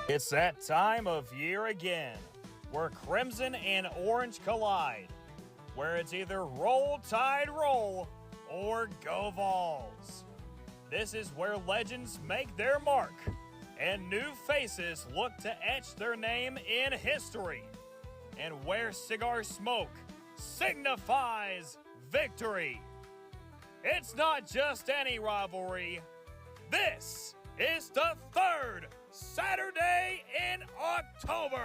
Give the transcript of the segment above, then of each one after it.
It's that time of year again, where crimson and orange collide, where it's either roll tide roll or go Vols. This is where legends make their mark and new faces look to etch their name in history, and where cigar smoke signifies victory. It's not just any rivalry. This is the third Saturday in October.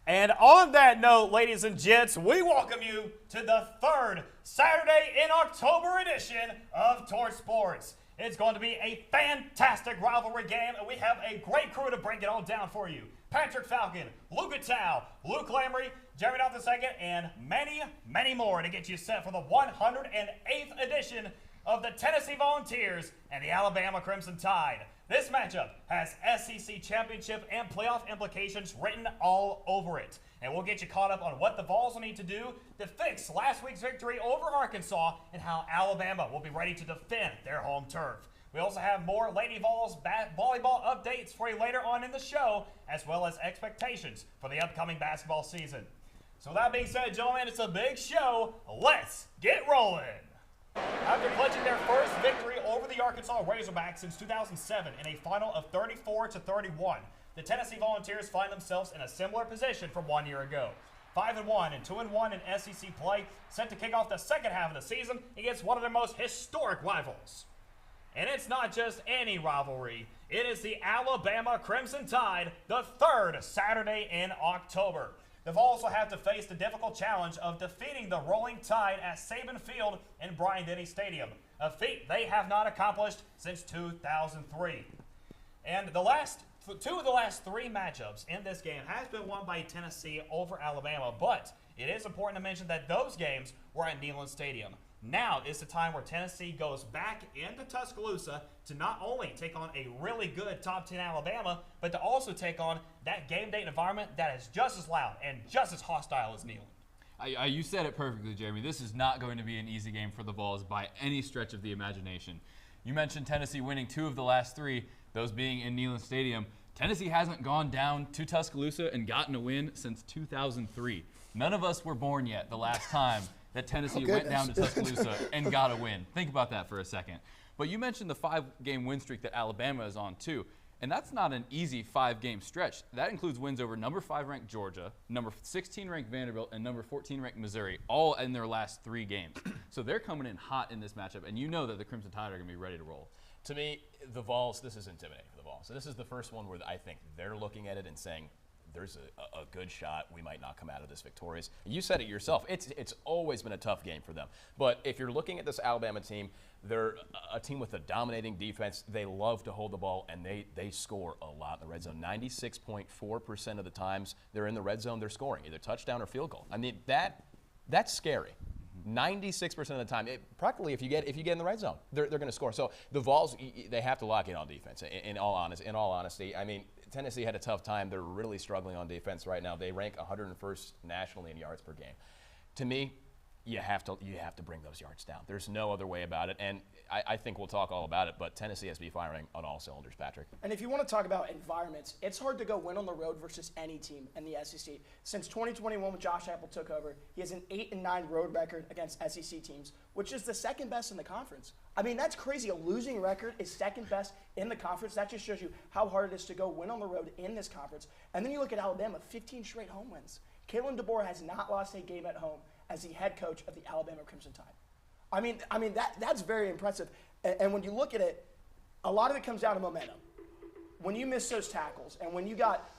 And on that note, ladies and gents, we welcome you to the third Saturday in October edition of Torch Sports. It's going to be a fantastic rivalry game, and we have a great crew to break it all down for you. Patrick Falcon, Luke Tao, Luke Lamry, Jeremy North II, and many, many more to get you set for the 108th edition of the Tennessee Volunteers and the Alabama Crimson Tide. This matchup has SEC championship and playoff implications written all over it. And we'll get you caught up on what the Vols will need to do to fix last week's victory over Arkansas and how Alabama will be ready to defend their home turf. We also have more Lady Vols volleyball updates for you later on in the show, as well as expectations for the upcoming basketball season. So with that being said, gentlemen, it's a big show. Let's get rolling. After clutching their first victory over the Arkansas Razorbacks since 2007 in a final of 34-31, the Tennessee Volunteers find themselves in a similar position from 1 year ago. 5-1 and 2-1 in SEC play, set to kick off the second half of the season against one of their most historic rivals. And it's not just any rivalry. It is the Alabama Crimson Tide, the third Saturday in October. The Vols will have to face the difficult challenge of defeating the Rolling Tide at Saban Field in Bryant-Denny Stadium, a feat they have not accomplished since 2003. And two of the last three matchups in this game has been won by Tennessee over Alabama, but it is important to mention that those games were at Neyland Stadium. Now is the time where Tennessee goes back into Tuscaloosa to not only take on a really good top 10 Alabama, but to also take on that game day environment that is just as loud and just as hostile as Neyland. You said it perfectly, Jeremy. This is not going to be an easy game for the Vols by any stretch of the imagination. You mentioned Tennessee winning two of the last three, those being in Neyland Stadium. Tennessee hasn't gone down to Tuscaloosa and gotten a win since 2003. None of us were born yet the last time that Tennessee went down to Tuscaloosa and got a win. Think about that for a second. But you mentioned the 5-game win streak that Alabama is on too. And that's not an easy 5-game stretch. That includes wins over number 5 ranked Georgia, number 16 ranked Vanderbilt, and number 14 ranked Missouri, all in their last 3 games. So they're coming in hot in this matchup, and you know that the Crimson Tide are going to be ready to roll. To me, the Vols, this is intimidating for the Vols. So this is the first one where I think they're looking at it and saying, there's a good shot we might not come out of this victorious. You said it yourself. It's always been a tough game for them. But if you're looking at this Alabama team, they're a team with a dominating defense. They love to hold the ball, and they score a lot in the red zone. 96.4% of the times they're in the red zone, they're scoring, either touchdown or field goal. I mean, that's scary. 96% of the time, practically if you get in the red zone, they're going to score. So the Vols, they have to lock in on defense. In all honesty, I mean, Tennessee had a tough time. They're really struggling on defense right now. They rank 101st nationally in yards per game. To me, you have to bring those yards down. There's no other way about it. And I think we'll talk all about it, but Tennessee has to be firing on all cylinders, Patrick. And if you want to talk about environments, it's hard to go win on the road versus any team in the SEC. Since 2021, when Josh Apple took over, he has an 8-9 road record against SEC teams, which is the second best in the conference. I mean, that's crazy. A losing record is second best in the conference. That just shows you how hard it is to go win on the road in this conference. And then you look at Alabama, 15 straight home wins. Kalen DeBoer has not lost a game at home as the head coach of the Alabama Crimson Tide. I mean that's very impressive. And when you look at it, a lot of it comes down to momentum. When you miss those tackles and when you got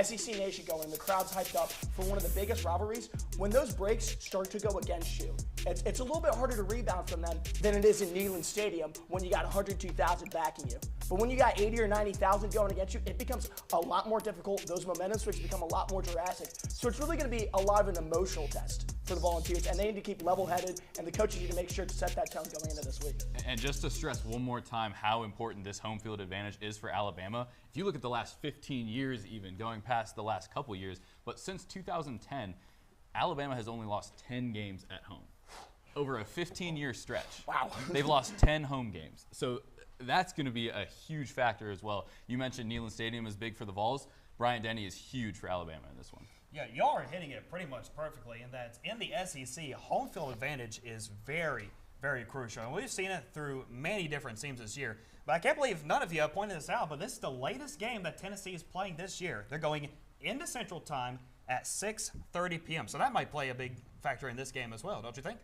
SEC Nation going, the crowd's hyped up for one of the biggest rivalries, when those breaks start to go against you, it's a little bit harder to rebound from them than it is in Neyland Stadium when you got 102,000 backing you. But when you got 80 or 90,000 going against you, it becomes a lot more difficult. Those momentum switches become a lot more drastic. So it's really going to be a lot of an emotional test for the Volunteers, and they need to keep level-headed, and the coaches need to make sure to set that tone going into this week. And just to stress one more time how important this home field advantage is for Alabama, if you look at the last 15 years even, going past the last couple years, but since 2010, Alabama has only lost 10 games at home. over a 15-year stretch. Wow. They've lost 10 home games. So that's going to be a huge factor as well. You mentioned Neyland Stadium is big for the Vols. Bryant-Denny is huge for Alabama in this one. Yeah, y'all are hitting it pretty much perfectly in that in the SEC, home field advantage is very, very crucial. And we've seen it through many different teams this year. But I can't believe none of you have pointed this out, but this is the latest game that Tennessee is playing this year. They're going into Central Time at 6:30 p.m. So that might play a big factor in this game as well, don't you think?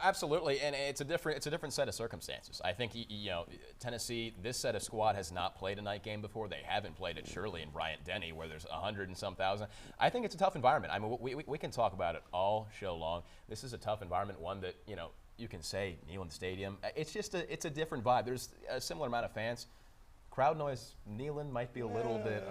Absolutely, and it's a different set of circumstances. I think Tennessee, this set of squad has not played a night game before. They haven't played it surely in Bryant-Denny, where there's 100 and some thousand. I think it's a tough environment. I mean, we can talk about it all show long. This is a tough environment, one that you can say Neyland Stadium. It's just it's a different vibe. There's a similar amount of fans. Crowd noise, Neyland might be a little bit.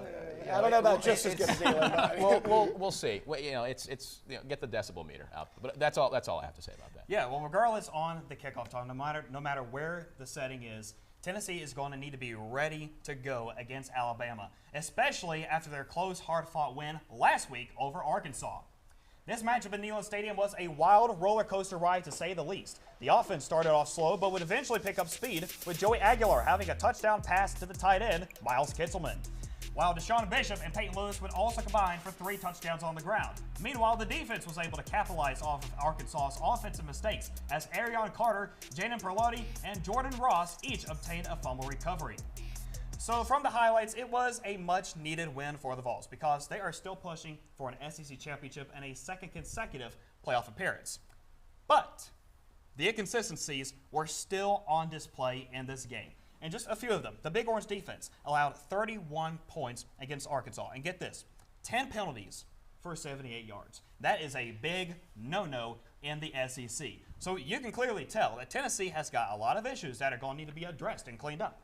I don't know about just as good as Neyland. We'll see. Well, it's get the decibel meter out. But that's all I have to say about that. Yeah, well, regardless on the kickoff time, no matter where the setting is, Tennessee is going to need to be ready to go against Alabama, especially after their close, hard-fought win last week over Arkansas. This matchup in Neyland Stadium was a wild roller coaster ride, to say the least. The offense started off slow, but would eventually pick up speed, with Joey Aguilar having a touchdown pass to the tight end, Miles Kitselman. While Deshaun Bishop and Peyton Lewis would also combine for 3 touchdowns on the ground. Meanwhile, the defense was able to capitalize off of Arkansas's offensive mistakes, as Arion Carter, Jaden Perlotti, and Jordan Ross each obtained a fumble recovery. So from the highlights, it was a much-needed win for the Vols because they are still pushing for an SEC championship and a second consecutive playoff appearance. But the inconsistencies were still on display in this game. And just a few of them. The Big Orange defense allowed 31 points against Arkansas. And get this, 10 penalties for 78 yards. That is a big no-no in the SEC. So you can clearly tell that Tennessee has got a lot of issues that are going to need to be addressed and cleaned up.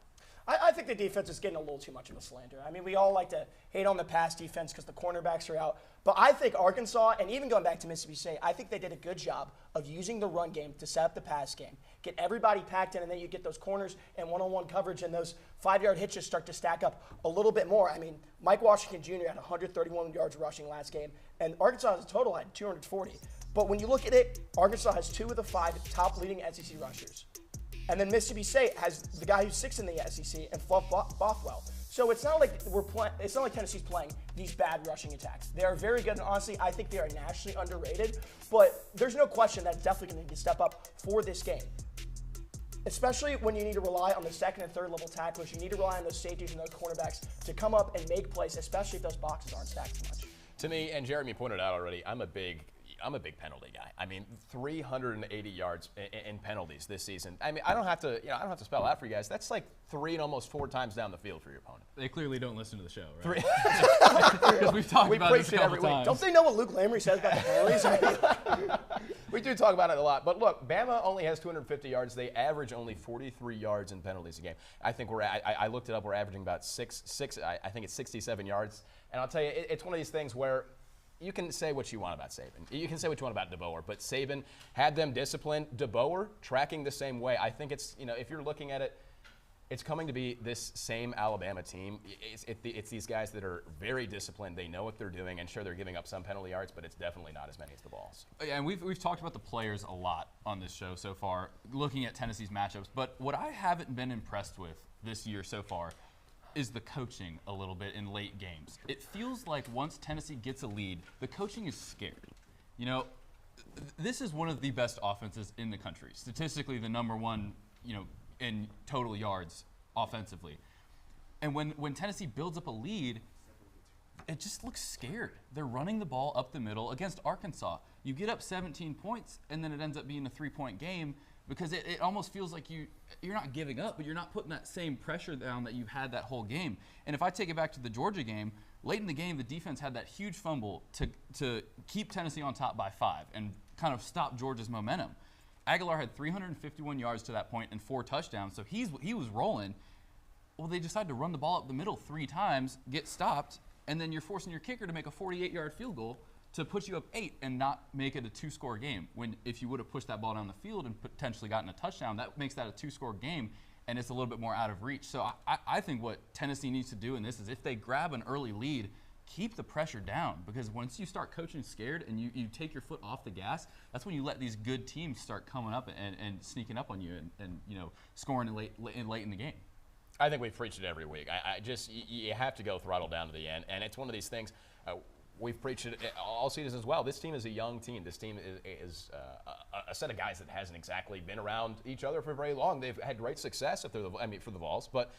I think the defense is getting a little too much of a slander. I mean, we all like to hate on the pass defense because the cornerbacks are out. But I think Arkansas, and even going back to Mississippi State, I think they did a good job of using the run game to set up the pass game, get everybody packed in, and then you get those corners and one-on-one coverage, and those 5-yard hitches start to stack up a little bit more. I mean, Mike Washington Jr. had 131 yards rushing last game, and Arkansas as a total had 240. But when you look at it, Arkansas has 2 of the 5 top leading SEC rushers. And then Mississippi State has the guy who's 6th in the SEC and Fluff Bothwell. So it's not like it's not like Tennessee's playing these bad rushing attacks. They are very good, and honestly, I think they are nationally underrated. But there's no question that it's definitely going to need to step up for this game, especially when you need to rely on the second and third level tacklers. You need to rely on those safeties and those cornerbacks to come up and make plays, especially if those boxes aren't stacked too much. To me, and Jeremy pointed out already, I'm a big penalty guy. I mean, 380 yards in penalties this season. I mean, I don't have to spell out for you guys. That's like 3 and almost 4 times down the field for your opponent. They clearly don't listen to the show, right? Because we've talked about this a couple times. Don't they know what Luke Lamry says about the penalties? We do talk about it a lot. But look, Bama only has 250 yards. They average only 43 yards in penalties a game. I think I looked it up. We're averaging about I think it's 67 yards. And I'll tell you, it's one of these things where you can say what you want about Saban. You can say what you want about DeBoer, but Saban had them disciplined. DeBoer tracking the same way. I think it's, if you're looking at it, it's coming to be this same Alabama team. It's these guys that are very disciplined. They know what they're doing, and sure, they're giving up some penalty yards, but it's definitely not as many as the Vols. Yeah, and we've talked about the players a lot on this show so far, looking at Tennessee's matchups. But what I haven't been impressed with this year so far is the coaching a little bit in late games. It feels like once Tennessee gets a lead, the coaching is scared. This is one of the best offenses in the country. Statistically, the number one, in total yards offensively. And when Tennessee builds up a lead, it just looks scared. They're running the ball up the middle against Arkansas. You get up 17 points, and then it ends up being a 3-point game, because it almost feels like you're not giving up, but you're not putting that same pressure down that you had that whole game. And if I take it back to the Georgia game, late in the game, the defense had that huge fumble to keep Tennessee on top by 5 and kind of stop Georgia's momentum. Aguilar had 351 yards to that point and 4 touchdowns, so he was rolling. Well, they decided to run the ball up the middle 3 times, get stopped, and then you're forcing your kicker to make a 48-yard field goal to put you up 8 and not make it a 2-score game. When if you would have pushed that ball down the field and potentially gotten a touchdown, that makes that a 2-score game, and it's a little bit more out of reach. So I think what Tennessee needs to do in this is if they grab an early lead, keep the pressure down, because once you start coaching scared and you take your foot off the gas, that's when you let these good teams start coming up and sneaking up on you and scoring late in the game. I think we've preached it every week. You have to go throttle down to the end, and it's one of these things. We've preached it all season as well. This team is a young team. This team is a set of guys that hasn't exactly been around each other for very long. They've had great success for the Vols, but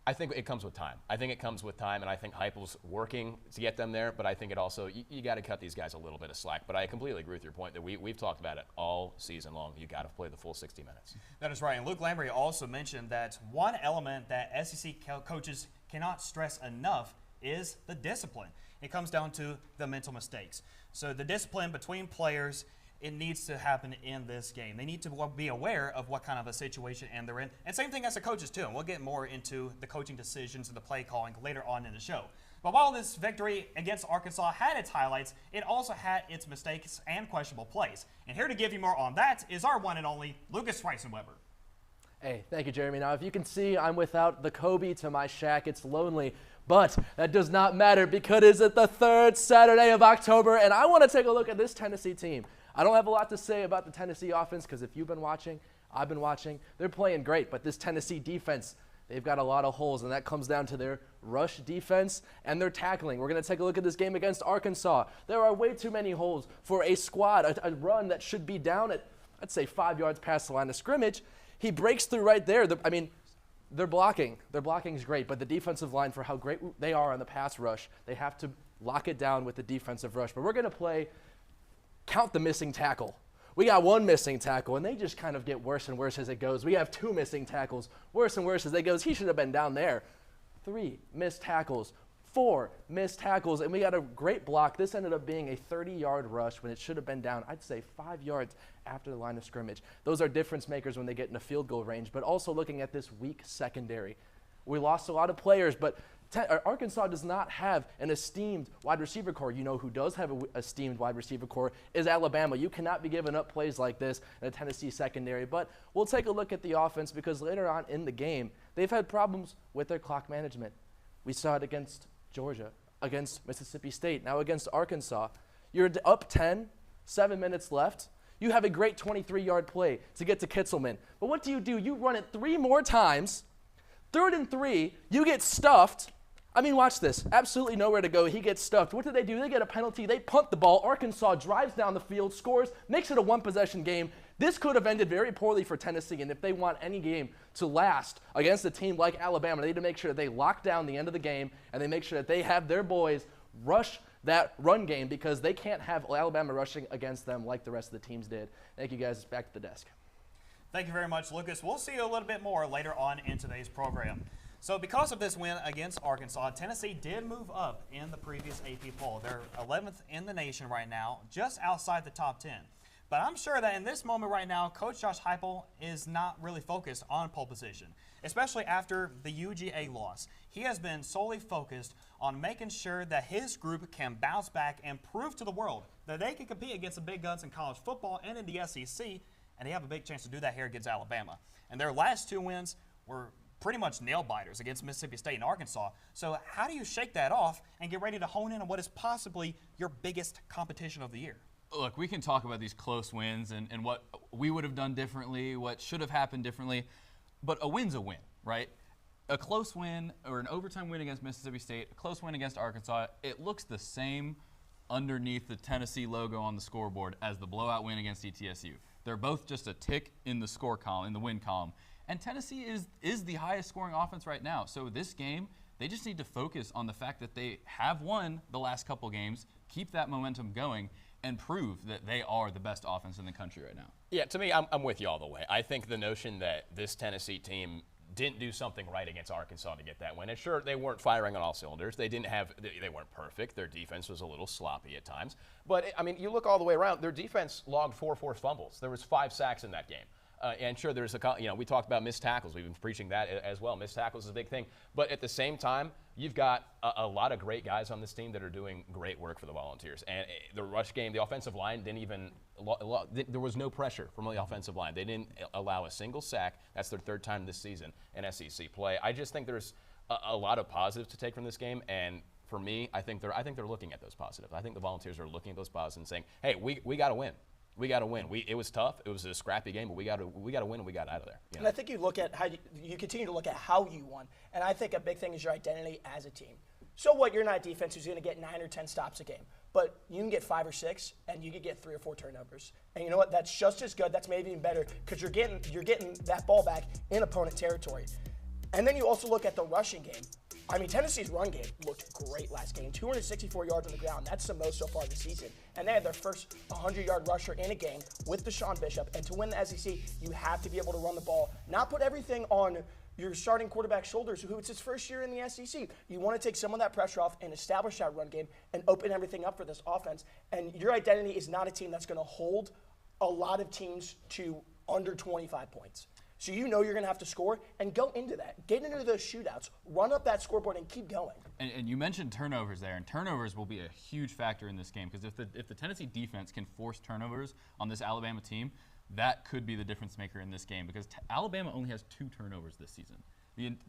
I think it comes with time. And I think Heupel's working to get them there, but I think it also, you got to cut these guys a little bit of slack. But I completely agree with your point that we've talked about it all season long. You got to play the full 60 minutes. That is right. And Luke Lamberry also mentioned that one element that SEC coaches cannot stress enough is the discipline. It comes down to the mental mistakes. So the discipline between players, it needs to happen in this game. They need to be aware of what kind of a situation and they're in. And same thing as the coaches too. And we'll get more into the coaching decisions and the play calling later on in the show. But while this victory against Arkansas had its highlights, it also had its mistakes and questionable plays. And here to give you more on that is our one and only Lucas Reisenweber. Hey, thank you, Jeremy. Now, if you can see, I'm without the Kobe to my shack. It's lonely. But that does not matter because it's the third Saturday of October, and I want to take a look at this Tennessee team. I don't have a lot to say about the Tennessee offense because if you've been watching, I've been watching. They're playing great, but this Tennessee defense, they've got a lot of holes, and that comes down to their rush defense and their tackling. We're going to take a look at this game against Arkansas. There are way too many holes for a squad, a run that should be down at, I'd say, 5 yards past the line of scrimmage. He breaks through right there. Their blocking is great, but the defensive line, for how great they are on the pass rush, they have to lock it down with the defensive rush. But we're going to play count the missing tackle. We got one missing tackle, and they just kind of get worse and worse as it goes. We have 2 missing tackles, worse and worse as it goes. He should have been down there. 3 missed tackles, 4 missed tackles, and we got a great block. This ended up being a 30-yard rush when it should have been down, I'd say, 5 yards after the line of scrimmage. Those are difference makers when they get in a field goal range, but also looking at this weak secondary. We lost a lot of players, but Arkansas does not have an esteemed wide receiver core. You know who does have an esteemed wide receiver core is Alabama. You cannot be giving up plays like this in a Tennessee secondary. But we'll take a look at the offense because later on in the game, they've had problems with their clock management. We saw it against Georgia, against Mississippi State, now against Arkansas. You're up 10, 7 minutes left. You have a great 23-yard play to get to Kitzelman. But what do? You run it 3 more times. 3rd and 3, you get stuffed. Watch this. Absolutely nowhere to go. He gets stuffed. What do? They get a penalty. They punt the ball. Arkansas drives down the field, scores, makes it a 1-possession game. This could have ended very poorly for Tennessee, and if they want any game to last against a team like Alabama, they need to make sure that they lock down the end of the game and they make sure that they have their boys rush that run game because they can't have Alabama rushing against them like the rest of the teams did. Thank you, guys. Back to the desk. Thank you very much, Lucas. We'll see you a little bit more later on in today's program. So because of this win against Arkansas, Tennessee did move up in the previous AP poll. They're 11th in the nation right now, just outside the top 10. But I'm sure that in this moment right now, Coach Josh Heupel is not really focused on pole position, especially after the UGA loss. He has been solely focused on making sure that his group can bounce back and prove to the world that they can compete against the big guns in college football and in the SEC, and they have a big chance to do that here against Alabama. And their last 2 wins were pretty much nail-biters against Mississippi State and Arkansas. So how do you shake that off and get ready to hone in on what is possibly your biggest competition of the year? Look, we can talk about these close wins and what we would have done differently, what should have happened differently, but a win's a win, right? A close win or an overtime win against Mississippi State, a close win against Arkansas, it looks the same underneath the Tennessee logo on the scoreboard as the blowout win against ETSU. They're both just a tick in the score column, in the win column. And Tennessee is the highest scoring offense right now. So this game, they just need to focus on the fact that they have won the last couple games, keep that momentum going, and prove that they are the best offense in the country right now. Yeah, to me, I'm with you all the way. I think the notion that this Tennessee team didn't do something right against Arkansas to get that win. And sure, they weren't firing on all cylinders. They weren't perfect. Their defense was a little sloppy at times. But, you look all the way around, their defense logged 4 forced fumbles. There was 5 sacks in that game. And sure, there's we talked about missed tackles. We've been preaching that as well. Missed tackles is a big thing. But at the same time, you've got a lot of great guys on this team that are doing great work for the Volunteers. And the rush game, the offensive line didn't even there was no pressure from the offensive line. They didn't allow a single sack. That's their 3rd time this season in SEC play. I just think there's a lot of positives to take from this game. And for me, I think they're looking at those positives. I think the Volunteers are looking at those positives and saying, hey, we got to win. We got to win. It was tough. It was a scrappy game, but we got to win and we got out of there. You know? And I think you look at how you continue to look at how you won. And I think a big thing is your identity as a team. So what? You're not a defense who's going to get 9 or 10 stops a game, but you can get 5 or 6, and you can get 3 or 4 turnovers. And you know what? That's just as good. That's maybe even better because you're getting that ball back in opponent territory. And then you also look at the rushing game. I mean, Tennessee's run game looked great last game. 264 yards on the ground. That's the most so far this season. And they had their first 100-yard rusher in a game with Deshaun Bishop. And to win the SEC, you have to be able to run the ball, not put everything on your starting quarterback's shoulders, who it's his first year in the SEC. You want to take some of that pressure off and establish that run game and open everything up for this offense. And your identity is not a team that's going to hold a lot of teams to under 25 points. So you know you're going to have to score and go into that. Get into those shootouts, run up that scoreboard, and keep going. And you mentioned turnovers there, and turnovers will be a huge factor in this game because if the Tennessee defense can force turnovers on this Alabama team, that could be the difference maker in this game because Alabama only has 2 turnovers this season.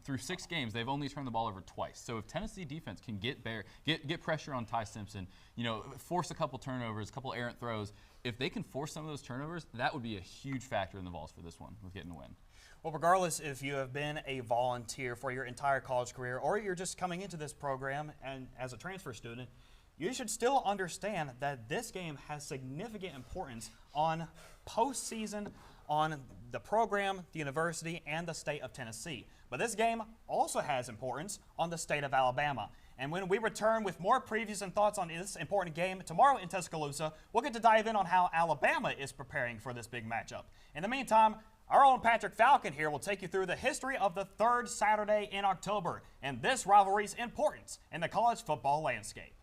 Through 6 games, they've only turned the ball over twice. So if Tennessee defense can get pressure on Ty Simpson, force a couple turnovers, a couple errant throws, if they can force some of those turnovers, that would be a huge factor in the Vols for this one with getting a win. Well, regardless if you have been a volunteer for your entire college career or you're just coming into this program and as a transfer student, you should still understand that this game has significant importance on postseason, on the program, the university, and the state of Tennessee. But this game also has importance on the state of Alabama. And when we return with more previews and thoughts on this important game tomorrow in Tuscaloosa, we'll get to dive in on how Alabama is preparing for this big matchup. In the meantime, our own Patrick Falcon here will take you through the history of the 3rd Saturday in October and this rivalry's importance in the college football landscape.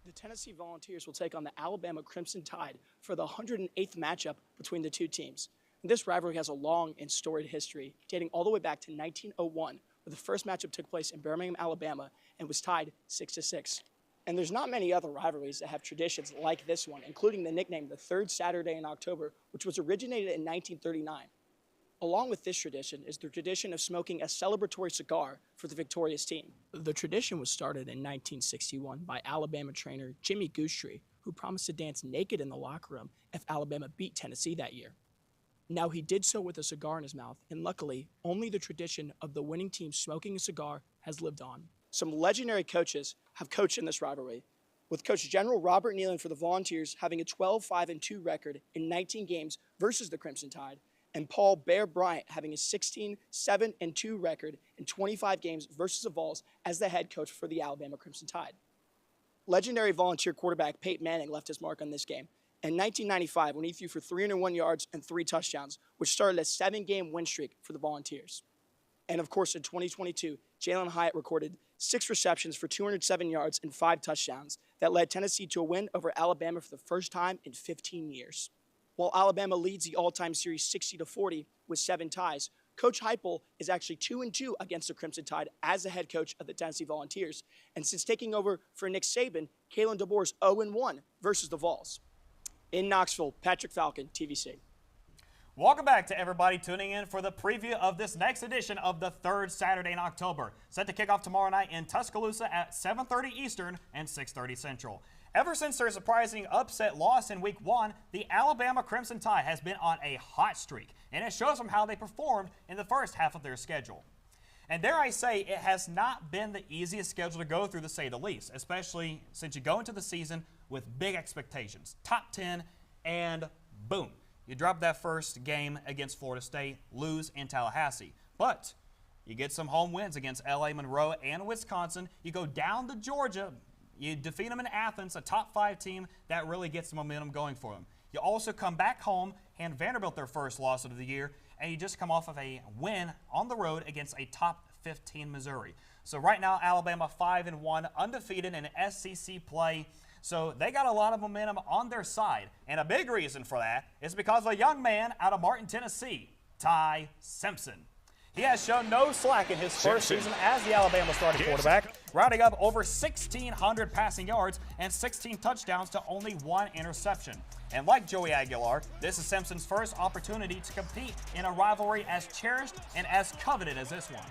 The Tennessee Volunteers will take on the Alabama Crimson Tide for the 108th matchup between the two teams. And this rivalry has a long and storied history, dating all the way back to 1901, where the first matchup took place in Birmingham, Alabama, and was tied 6-6. And there's not many other rivalries that have traditions like this one, including the nickname the 3rd Saturday in October, which was originated in 1939. Along with this tradition is the tradition of smoking a celebratory cigar for the victorious team. The tradition was started in 1961 by Alabama trainer Jimmy Goostrey, who promised to dance naked in the locker room if Alabama beat Tennessee that year. Now, he did so with a cigar in his mouth, and luckily, only the tradition of the winning team smoking a cigar has lived on. Some legendary coaches have coached in this rivalry, with Coach General Robert Nealon for the Volunteers having a 12-5-2 record in 19 games versus the Crimson Tide, and Paul Bear Bryant having a 16-7-2 record in 25 games versus the Vols as the head coach for the Alabama Crimson Tide. Legendary Volunteer quarterback Peyton Manning left his mark on this game in 1995 when he threw for 301 yards and 3 touchdowns, which started a 7-game win streak for the Volunteers. And of course, in 2022, Jalen Hyatt recorded 6 receptions for 207 yards and 5 touchdowns that led Tennessee to a win over Alabama for the first time in 15 years. While Alabama leads the all-time series 60-40 with 7 ties, Coach Heupel is actually 2-2 against the Crimson Tide as the head coach of the Tennessee Volunteers. And since taking over for Nick Saban, Kalen DeBoer is 0-1 versus the Vols. In Knoxville, Patrick Falcon, TVC. Welcome back to everybody tuning in for the preview of this next edition of the 3rd Saturday in October, set to kick off tomorrow night in Tuscaloosa at 7:30 Eastern and 6:30 Central. Ever since their surprising upset loss in Week 1, the Alabama Crimson Tide has been on a hot streak, and it shows from how they performed in the first half of their schedule. And dare I say, it has not been the easiest schedule to go through, to say the least, especially since you go into the season with big expectations. Top 10, and boom, you drop that first game against Florida State, lose in Tallahassee. But you get some home wins against L.A., Monroe, and Wisconsin. You go down to Georgia. You defeat them in Athens, a top 5 team that really gets the momentum going for them. You also come back home, hand Vanderbilt their first loss of the year, and you just come off of a win on the road against a top 15 Missouri. So right now, Alabama 5-1, undefeated in SEC play. So they got a lot of momentum on their side. And a big reason for that is because of a young man out of Martin, Tennessee, Ty Simpson. He has shown no slack in his first season as the Alabama starting quarterback, rounding up over 1,600 passing yards and 16 touchdowns to only 1 interception. And like Joey Aguilar, this is Simpson's first opportunity to compete in a rivalry as cherished and as coveted as this one.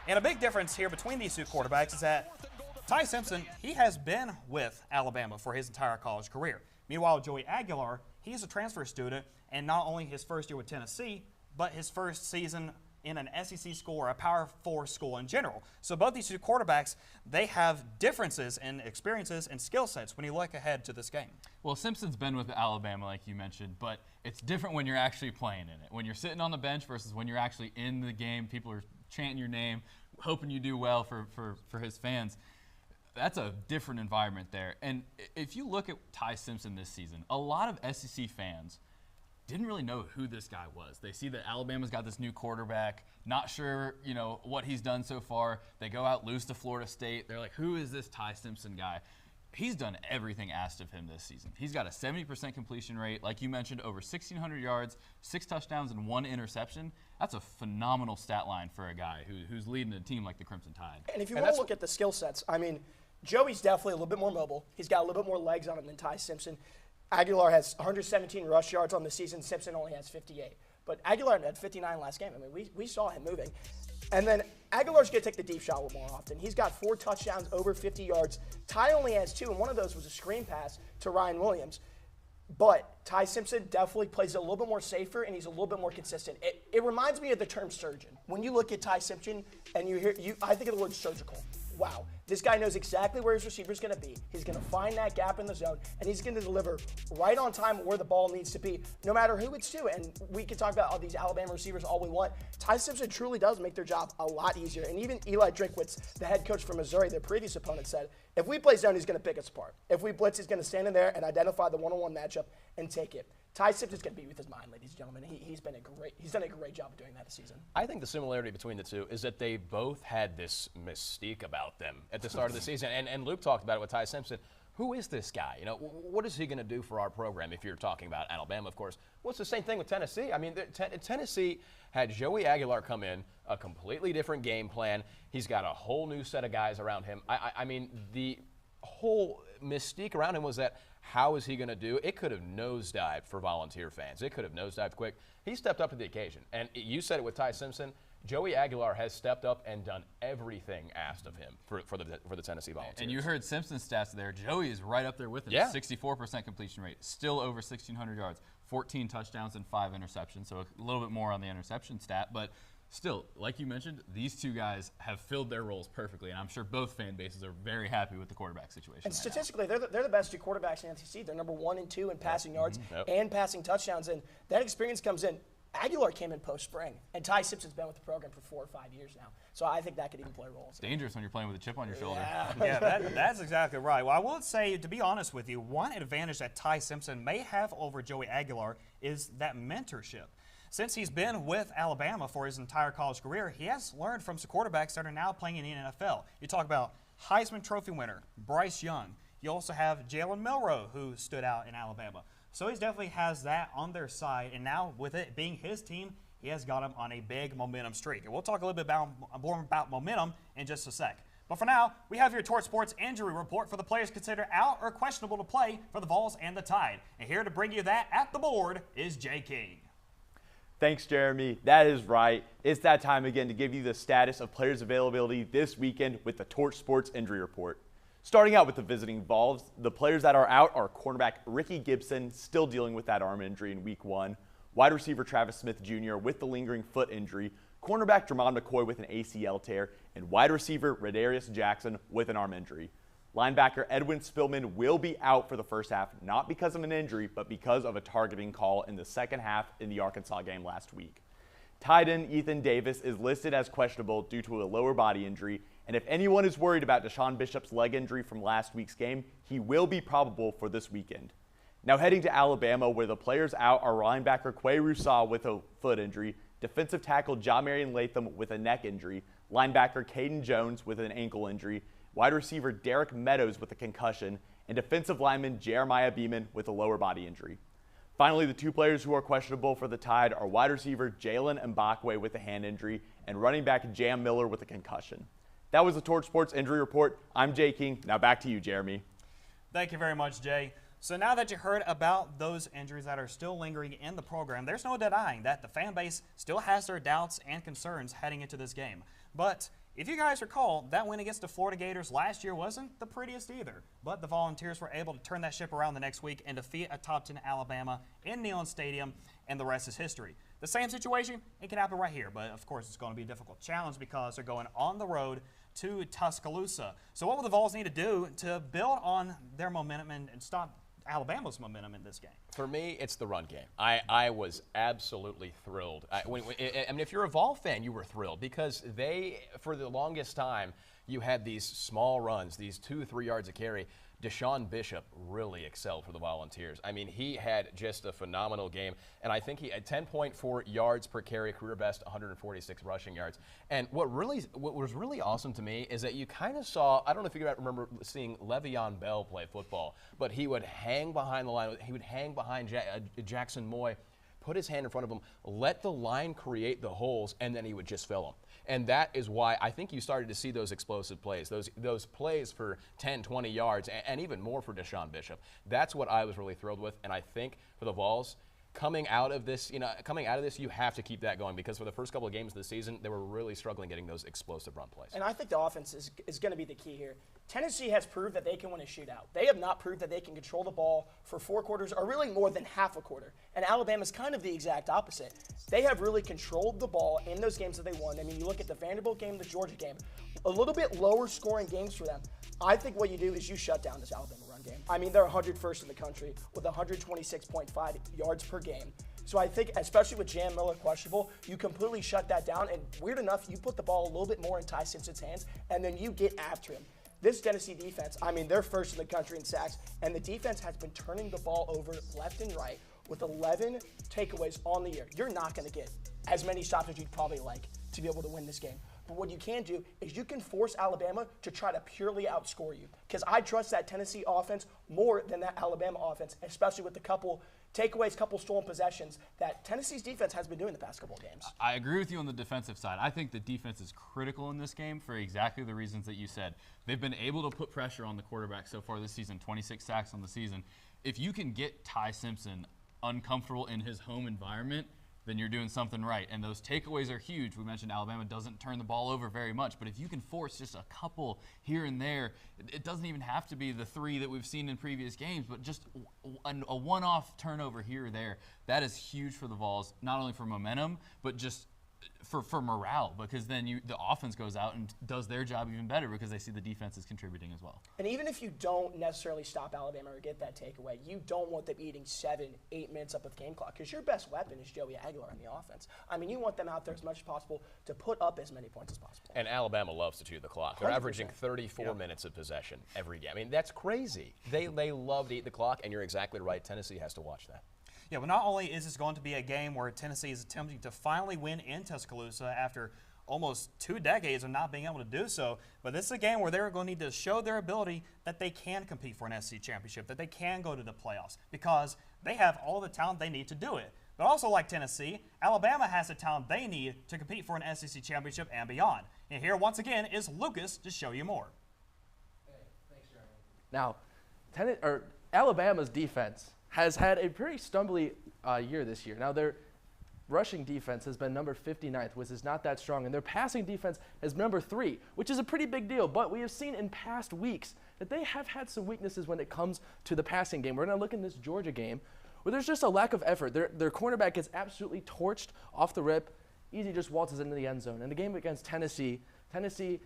And a big difference here between these two quarterbacks is that Ty Simpson, he has been with Alabama for his entire college career. Meanwhile, Joey Aguilar, he's a transfer student, and not only his first year with Tennessee, but his first season in an SEC school or a Power 4 school in general. So both these two quarterbacks, they have differences in experiences and skill sets when you look ahead to this game. Well, Simpson's been with Alabama, like you mentioned, but it's different when you're actually playing in it. When you're sitting on the bench versus when you're actually in the game, people are chanting your name, hoping you do well for his fans. That's a different environment there. And if you look at Ty Simpson this season, a lot of SEC fans didn't really know who this guy was. They see that Alabama's got this new quarterback, not sure, what he's done so far. They go out, lose to Florida State. They're like, who is this Ty Simpson guy? He's done everything asked of him this season. He's got a 70% completion rate. Like you mentioned, over 1,600 yards, 6 touchdowns, and 1 interception. That's a phenomenal stat line for a guy who's leading a team like the Crimson Tide. And if you want to look at the skill sets, I mean, Joey's definitely a little bit more mobile. He's got a little bit more legs on him than Ty Simpson. Aguilar has 117 rush yards on the season. Simpson only has 58. But Aguilar had 59 last game. I mean, we saw him moving. And then Aguilar's going to take the deep shot more often. He's got 4 touchdowns, over 50 yards. Ty only has 2, and one of those was a screen pass to Ryan Williams. But Ty Simpson definitely plays a little bit more safer, and he's a little bit more consistent. It reminds me of the term surgeon. When you look at Ty Simpson and I think of the word surgical. Wow, this guy knows exactly where his receiver's going to be. He's going to find that gap in the zone, and he's going to deliver right on time where the ball needs to be, no matter who it's to. And we can talk about all these Alabama receivers all we want. Ty Simpson truly does make their job a lot easier. And even Eli Drinkwitz, the head coach from Missouri, their previous opponent, said, if we play zone, he's going to pick us apart. If we blitz, he's going to stand in there and identify the one-on-one matchup and take it. Ty Simpson's going to be with his mind, ladies and gentlemen. He's done a great job of doing that this season. I think the similarity between the two is that they both had this mystique about them at the start of the season. And Luke talked about it with Ty Simpson. Who is this guy? What is he going to do for our program if you're talking about Alabama, of course? Well, it's the same thing with Tennessee. I mean, Tennessee had Joey Aguilar come in, a completely different game plan. He's got a whole new set of guys around him. I mean, the whole mystique around him was that how is he going to do? It could have nosedived for Volunteer fans. It could have nosedived quick. He stepped up to the occasion. And you said it with Ty Simpson. Joey Aguilar has stepped up and done everything asked of him for the Tennessee Volunteers. And you heard Simpson's stats there. Joey is right up there with him. Yeah. 64% completion rate, still over 1,600 yards, 14 touchdowns and 5 interceptions. So a little bit more on the interception stat, but still, like you mentioned, these two guys have filled their roles perfectly, and I'm sure both fan bases are very happy with the quarterback situation. And statistically, they're the best 2 quarterbacks in the SEC. They're number 1 and 2 in passing yards and passing touchdowns, and that experience comes in. Aguilar came in post-spring, and Ty Simpson's been with the program for 4 or 5 years now. So I think that could even play a role. It's dangerous when you're playing with a chip on your shoulder. Yeah, that's exactly right. Well, I will say, to be honest with you, one advantage that Ty Simpson may have over Joey Aguilar is that mentorship. Since he's been with Alabama for his entire college career, he has learned from some quarterbacks that are now playing in the NFL. You talk about Heisman Trophy winner Bryce Young. You also have Jalen Milroe, who stood out in Alabama. So he definitely has that on their side, and now with it being his team, he has got him on a big momentum streak. And we'll talk a little bit more about momentum in just a sec. But for now, we have your Torch Sports injury report for the players considered out or questionable to play for the Vols and the Tide. And here to bring you that at the board is Jay King. Thanks, Jeremy. That is right. It's that time again to give you the status of players' availability this weekend with the Torch Sports injury report. Starting out with the visiting Vols, the players that are out are cornerback Ricky Gibson, still dealing with that arm injury in week 1, wide receiver Travis Smith Jr. with the lingering foot injury, cornerback Jermon McCoy with an ACL tear, and wide receiver Radarius Jackson with an arm injury. Linebacker Edwin Spillman will be out for the first half, not because of an injury, but because of a targeting call in the second half in the Arkansas game last week. Tight end Ethan Davis is listed as questionable due to a lower body injury, and if anyone is worried about Deshaun Bishop's leg injury from last week's game, he will be probable for this weekend. Now heading to Alabama, where the players out are linebacker Quay Rousseau with a foot injury, defensive tackle Jamarian Latham with a neck injury, linebacker Caden Jones with an ankle injury, wide receiver Derek Meadows with a concussion, and defensive lineman Jeremiah Beeman with a lower body injury. Finally, the 2 players who are questionable for the Tide are wide receiver Jalen Mbakwe with a hand injury and running back Jam Miller with a concussion. That was the Torch Sports injury report. I'm Jay King. Now back to you, Jeremy. Thank you very much, Jay. So now that you heard about those injuries that are still lingering in the program, there's no denying that the fan base still has their doubts and concerns heading into this game. But If you guys recall, that win against the Florida Gators last year wasn't the prettiest either, but the Volunteers were able to turn that ship around the next week and defeat a top 10 Alabama in Neyland Stadium, and the rest is history. The same situation, it can happen right here, but of course it's going to be a difficult challenge because they're going on the road to Tuscaloosa. So what will the Vols need to do to build on their momentum and stop Alabama's momentum in this game? For me, it's the run game. I was absolutely thrilled. I mean, if you're a Vol fan, you were thrilled because for the longest time, you had these small runs, these 2-3 yards a carry. Deshaun Bishop really excelled for the Volunteers. I mean, he had just a phenomenal game, and I think he had 10.4 yards per carry, career best, 146 rushing yards. And what was really awesome to me is that you kind of saw, I don't know if you remember seeing Le'Veon Bell play football, but he would hang behind the line. He would hang behind Jackson Moy, put his hand in front of him, let the line create the holes, and then he would just fill them. And that is why I think you started to see those explosive plays, those plays for 10, 20 yards, and even more for Deshaun Bishop. That's what I was really thrilled with, and I think for the Vols, coming out of this, you have to keep that going because for the first couple of games of the season, they were really struggling getting those explosive run plays. And I think the offense is going to be the key here. Tennessee has proved that they can win a shootout. They have not proved that they can control the ball for 4 quarters or really more than half a quarter. And Alabama's kind of the exact opposite. They have really controlled the ball in those games that they won. I mean, you look at the Vanderbilt game, the Georgia game, a little bit lower scoring games for them. I think what you do is you shut down this Alabama run game. I mean, they're 101st in the country with 126.5 yards per game. So I think, especially with Jam Miller questionable, you completely shut that down. And weird enough, you put the ball a little bit more in Ty Simpson's hands, and then you get after him. This Tennessee defense, I mean, they're first in the country in sacks, and the defense has been turning the ball over left and right with 11 takeaways on the year. You're not going to get as many stops as you'd probably like to be able to win this game. But what you can do is you can force Alabama to try to purely outscore you. Because I trust that Tennessee offense more than that Alabama offense, especially with the couple takeaways, couple stolen possessions that Tennessee's defense has been doing the past couple of games. I agree with you on the defensive side. I think the defense is critical in this game for exactly the reasons that you said. They've been able to put pressure on the quarterback so far this season, 26 sacks on the season. If you can get Ty Simpson uncomfortable in his home environment, then you're doing something right. And those takeaways are huge. We mentioned Alabama doesn't turn the ball over very much, but if you can force just a couple here and there, it doesn't even have to be the 3 that we've seen in previous games, but just a one-off turnover here or there, that is huge for the Vols, not only for momentum, but just for morale, because then the offense goes out and does their job even better because they see the defense is contributing as well. And even if you don't necessarily stop Alabama or get that takeaway, you don't want them eating 7, 8 minutes up with game clock because your best weapon is Joey Aguilar in the offense. I mean, you want them out there as much as possible to put up as many points as possible. And Alabama loves to chew the clock. They're 100%. averaging 34 minutes of possession every game. I mean, that's crazy. They love to eat the clock, and you're exactly right. Tennessee has to watch that. Yeah, well, not only is this going to be a game where Tennessee is attempting to finally win in Tuscaloosa after almost 2 decades of not being able to do so, but this is a game where they're going to need to show their ability that they can compete for an SEC championship, that they can go to the playoffs, because they have all the talent they need to do it. But also, like Tennessee, Alabama has the talent they need to compete for an SEC championship and beyond. And here, once again, is Lucas to show you more. Hey, thanks, Jeremy. Now, Alabama's defense has had a pretty stumbly year this year. Now, their rushing defense has been number 59th, which is not that strong, and their passing defense is number 3, which is a pretty big deal. But we have seen in past weeks that they have had some weaknesses when it comes to the passing game. We're going to look in this Georgia game where there's just a lack of effort. Their cornerback gets absolutely torched off the rip. Easy just waltzes into the end zone. In the game against Tennessee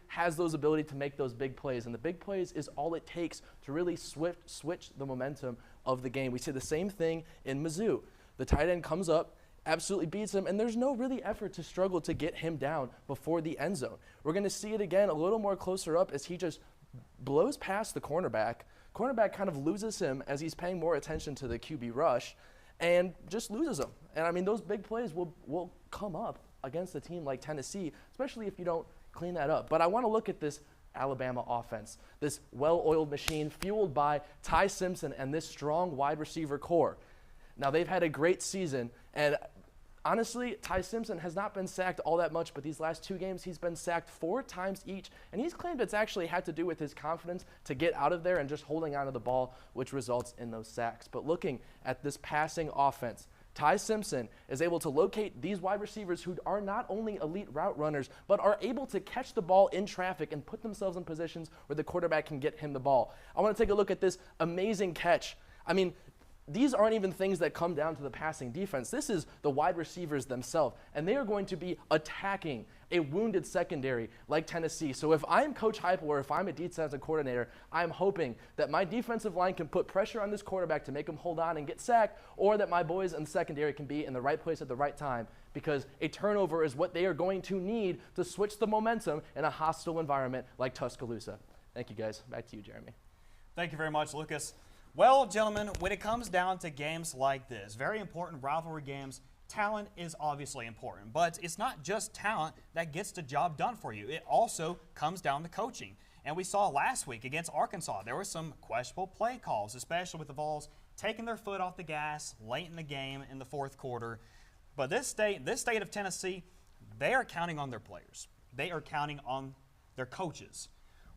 has those ability to make those big plays, and the big plays is all it takes to really switch the momentum of the game. We see the same thing in Mizzou. The tight end comes up, absolutely beats him, and there's no really effort to struggle to get him down before the end zone. We're going to see it again a little more closer up as he just blows past the cornerback. Cornerback kind of loses him as he's paying more attention to the QB rush and just loses him. And I mean, those big plays will come up against a team like Tennessee, especially if you don't clean that up. But I want to look at this Alabama offense, this well-oiled machine fueled by Ty Simpson and this strong wide receiver core. Now, they've had a great season, and honestly, Ty Simpson has not been sacked all that much, but these last 2 games, he's been sacked 4 times each, and he's claimed it's actually had to do with his confidence to get out of there and just holding onto the ball, which results in those sacks. But looking at this passing offense, Ty Simpson is able to locate these wide receivers who are not only elite route runners, but are able to catch the ball in traffic and put themselves in positions where the quarterback can get him the ball. I want to take a look at this amazing catch. I mean, these aren't even things that come down to the passing defense. This is the wide receivers themselves, and they are going to be attacking a wounded secondary like Tennessee. So if I'm Coach Heupel or if I'm a defensive coordinator, I'm hoping that my defensive line can put pressure on this quarterback to make him hold on and get sacked, or that my boys in the secondary can be in the right place at the right time, because a turnover is what they are going to need to switch the momentum in a hostile environment like Tuscaloosa. Thank you, guys. Back to you, Jeremy. Thank you very much, Lucas. Well, gentlemen, when it comes down to games like this, very important rivalry games, talent is obviously important. But it's not just talent that gets the job done for you. It also comes down to coaching. And we saw last week against Arkansas, there were some questionable play calls, especially with the Vols taking their foot off the gas late in the game in the fourth quarter. But this state of Tennessee, they are counting on their players. They are counting on their coaches.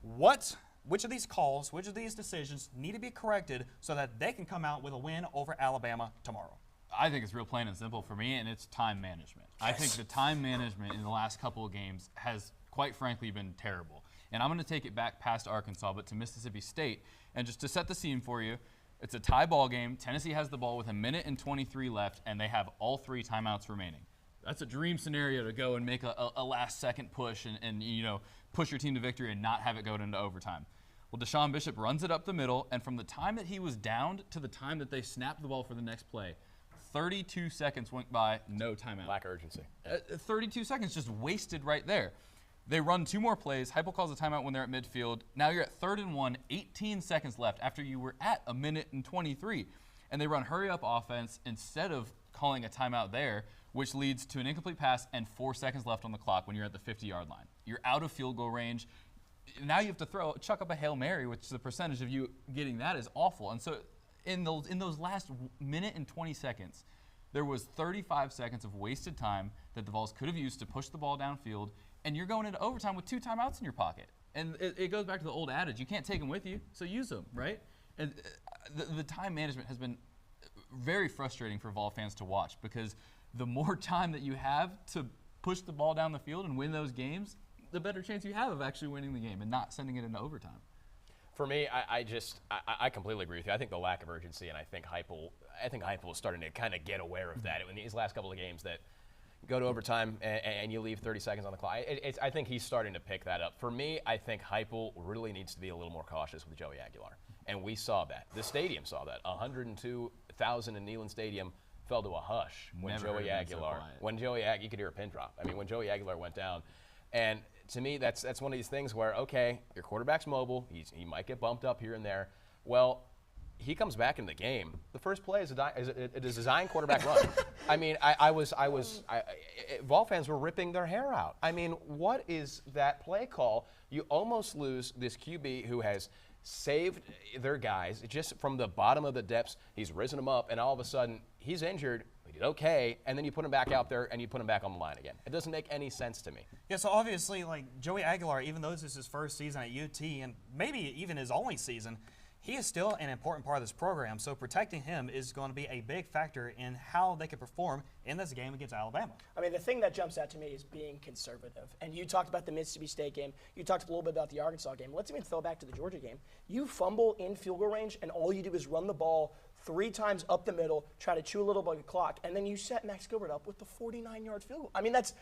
Which of these calls, which of these decisions need to be corrected so that they can come out with a win over Alabama tomorrow? I think it's real plain and simple for me, and it's time management. Yes. I think the time management in the last couple of games has, quite frankly, been terrible. And I'm going to take it back past Arkansas, but to Mississippi State. And just to set the scene for you, it's a tie ball game. Tennessee has the ball with 1:23 left, and they have all 3 timeouts remaining. That's a dream scenario to go and make a last-second push and push your team to victory and not have it go into overtime. Well, Deshaun Bishop runs it up the middle, and from the time that he was downed to the time that they snapped the ball for the next play, 32 seconds went by, no timeout. Lack of urgency. 32 seconds just wasted right there. They run 2 more plays. Heupel calls a timeout when they're at midfield. Now you're at 3rd and 1, 18 seconds left after you were at 1:23. And they run hurry-up offense instead of calling a timeout there, which leads to an incomplete pass and 4 seconds left on the clock when you're at the 50-yard line. You're out of field goal range. Now you have to chuck up a Hail Mary, which the percentage of you getting that is awful. And so in those last 1:20 seconds, there was 35 seconds of wasted time that the Vols could have used to push the ball downfield, and you're going into overtime with 2 timeouts in your pocket. And it goes back to the old adage, you can't take them with you, so use them, right? And the time management has been very frustrating for Vol fans to watch, because the more time that you have to push the ball down the field and win those games, the better chance you have of actually winning the game and not sending it into overtime. For me, I completely agree with you. I think the lack of urgency, and I think Heupel is starting to kind of get aware of that in these last couple of games, that you go to overtime and you leave 30 seconds on the clock. I think he's starting to pick that up. For me, I think Heupel really needs to be a little more cautious with Joey Aguilar, and we saw that. The stadium saw that. 102,000 in Neyland Stadium fell to a hush when Joey Aguilar. You could hear a pin drop. I mean, when Joey Aguilar went down, and to me, that's one of these things where, okay, your quarterback's mobile. He might get bumped up here and there. Well, he comes back in the game. The first play is a design quarterback run. I mean, Vol fans were ripping their hair out. I mean, what is that play call? You almost lose this QB who has saved their guys just from the bottom of the depths. He's risen them up, and all of a sudden he's injured. He did okay, and then you put him back out there and you put him back on the line again. It doesn't make any sense to me. Yeah, so obviously, like, Joey Aguilar, even though this is his first season at UT and maybe even his only season, he is still an important part of this program. So protecting him is going to be a big factor in how they can perform in this game against Alabama. I mean, the thing that jumps out to me is being conservative. And you talked about the Mississippi State game. You talked a little bit about the Arkansas game. Let's even throw back to the Georgia game. You fumble in field goal range, and all you do is run the ball 3 times up the middle, try to chew a little bit of the clock, and then you set Max Gilbert up with the 49-yard field goal. I mean, that's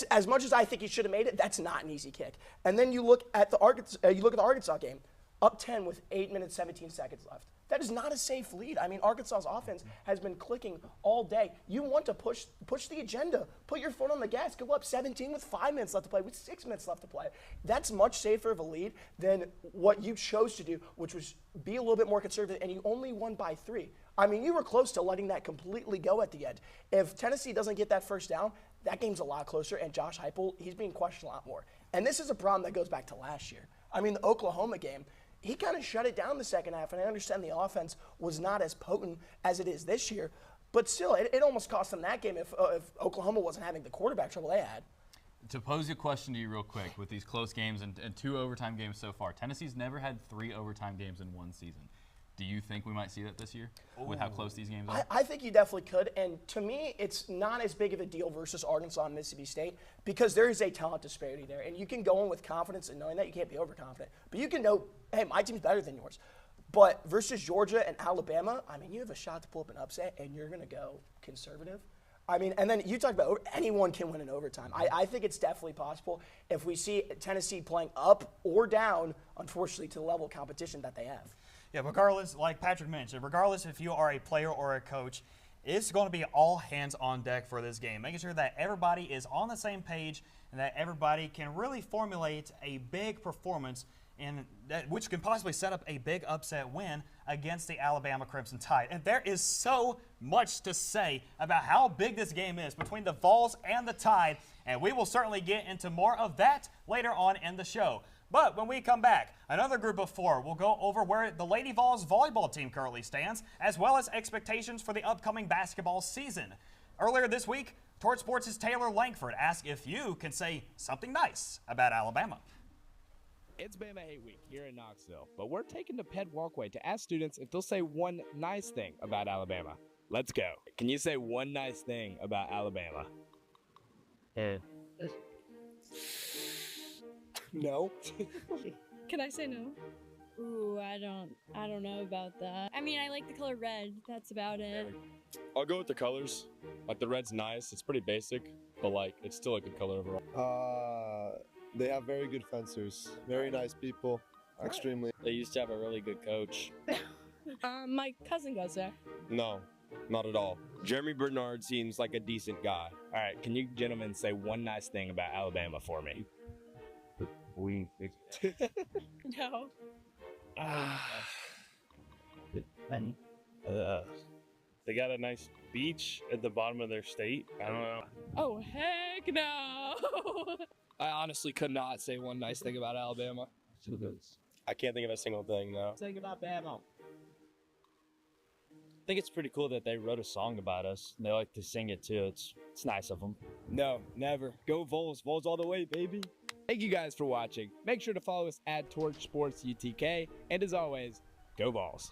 as much as I think he should have made it. That's not an easy kick. And then you look at the Arkansas game, up 10 with 8 minutes 17 seconds left. That is not a safe lead. I mean, Arkansas's offense has been clicking all day. You want to push the agenda. Put your foot on the gas. Go up 17 with 5 minutes left to play, with 6 minutes left to play. That's much safer of a lead than what you chose to do, which was be a little bit more conservative, and you only won by 3. I mean, you were close to letting that completely go at the end. If Tennessee doesn't get that first down, that game's a lot closer, and Josh Heupel, he's being questioned a lot more. And this is a problem that goes back to last year. I mean, the Oklahoma game, he kind of shut it down the second half, and I understand the offense was not as potent as it is this year, but still, it almost cost them that game if Oklahoma wasn't having the quarterback trouble they had. To pose a question to you real quick, with these close games and 2 overtime games so far, Tennessee's never had 3 overtime games in one season. Do you think we might see that this year with how close these games are? I think you definitely could. And to me, it's not as big of a deal versus Arkansas and Mississippi State because there is a talent disparity there. And you can go in with confidence and knowing that. You can't be overconfident. But you can know, hey, my team's better than yours. But versus Georgia and Alabama, I mean, you have a shot to pull up an upset, and you're going to go conservative. I mean, and then you talk about anyone can win in overtime. I think it's definitely possible if we see Tennessee playing up or down, unfortunately, to the level of competition that they have. Yeah, regardless, like Patrick mentioned, regardless if you are a player or a coach, it's going to be all hands on deck for this game, making sure that everybody is on the same page and that everybody can really formulate a big performance which can possibly set up a big upset win against the Alabama Crimson Tide. And there is so much to say about how big this game is between the Vols and the Tide, and we will certainly get into more of that later on in the show. But when we come back, another group of four will go over where the Lady Vols volleyball team currently stands, as well as expectations for the upcoming basketball season. Earlier this week, Torch Sports' Taylor Langford asked if you can say something nice about Alabama. It's Bama Hate Week here in Knoxville, but we're taking the Ped Walkway to ask students if they'll say one nice thing about Alabama. Let's go. Can you say one nice thing about Alabama? No. Can I say no? Ooh, I don't know about that. I mean, I like the color red. That's about it. I'll go with the colors. Like the red's nice. It's pretty basic, but like it's still a good color overall. They have very good fencers, very nice people, extremely. They used to have a really good coach. My cousin goes there. No, not at all. Jeremy Bernard seems like a decent guy. All right, can you gentlemen say one nice thing about Alabama for me? No. They got a nice beach at the bottom of their state. I don't know. Oh, heck no. I honestly could not say one nice thing about Alabama. I can't think of a single thing, no. Think about Bama. I think it's pretty cool that they wrote a song about us. They like to sing it too. It's nice of them. No, never. Go Vols. Vols all the way, baby. Thank you guys for watching. Make sure to follow us at Torch Sports UTK. And as always, go Vols.